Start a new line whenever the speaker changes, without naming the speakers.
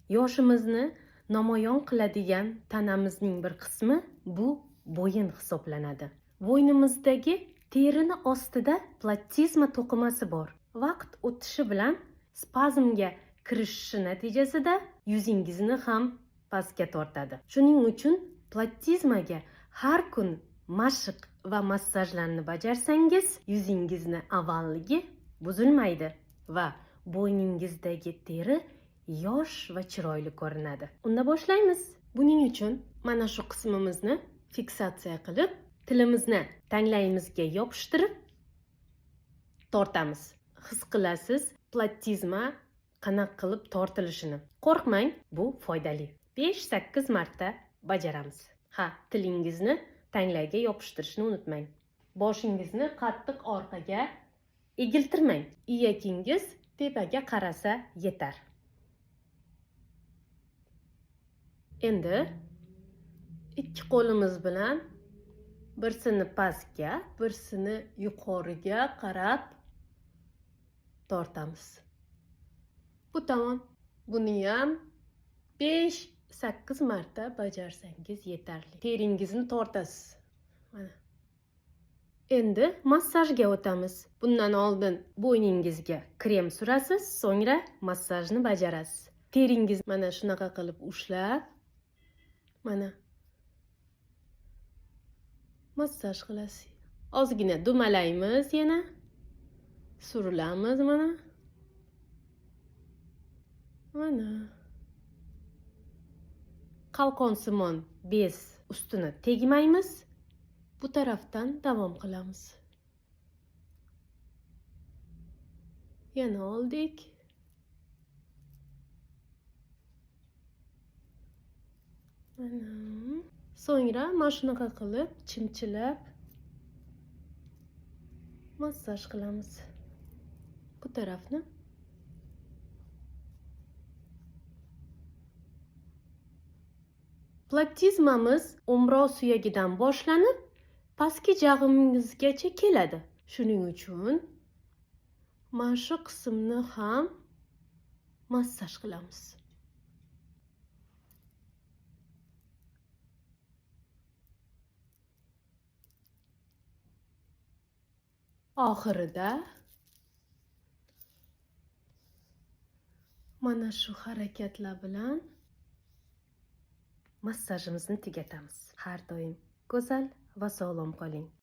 Yoshimizni namoyon qiladigan tanamizning bir qismi bu bo'yin hisoblanadi. Bo'ynimizdagi terini ostida plattizma to'qimasi bor. Vaqt o'tishi bilan spazmga kirishishi natijasida yuzingizni ham pastga tortadi. Shuning uchun plattizmaga har kun mashq va massajlarni bajarsangiz, yuzingizni avvalligi buzilmaydi va bo'yningizdagi teri yosh va chiroyli ko'rinadi. Unda boshlaymiz. Buning uchun mana shu qismimizni fiksatsiya qilib, tilimizni tanglayimizga yopishtirib tortamiz. His qilasiz plattizma qanaqa qilib tortilishini. Qo'rqmang, bu foydali. 5-8 marta bajaramiz. Tilingizni tanglayga yopishtirishni unutmang. Boshingizni qattiq orqaga egiltirmang. Iyakingiz tepaga qarasa yetar. Endi ikki qo'limiz bilan birsini pastga, birsini yuqoriga qarab tortamiz. Bu tamom. Buni ham 5-8 marta bajarsangiz yetarli. Teringizni tortasiz. Mana. Endi massajga o'tamiz. Bundan oldin bo'yningizga krem surasiz, so'ngra massajni bajarasiz. Teringiz mana shunaqa qilib ushlab, mana massaj qilasiz. Ozgina dumalaymiz yana. Surilamiz mana. Mana. Qalqonsimon bez ustini tegmaymiz. Bu tarafdan davom qilamiz. Yana oldik. Mana. So'ngra mana shunaqa qilib chimchilab massaj qilamiz. Bu tarafni. Plattizmamiz umroq suyagidan boshlanib, pastki jag'imizgacha keladi. Shuning uchun mana shu qismni ham massaj qilamiz. Oxirida mana shu harakatlar bilan massajimizni tugatamiz. Har doim go'zal va sog'lom qoling.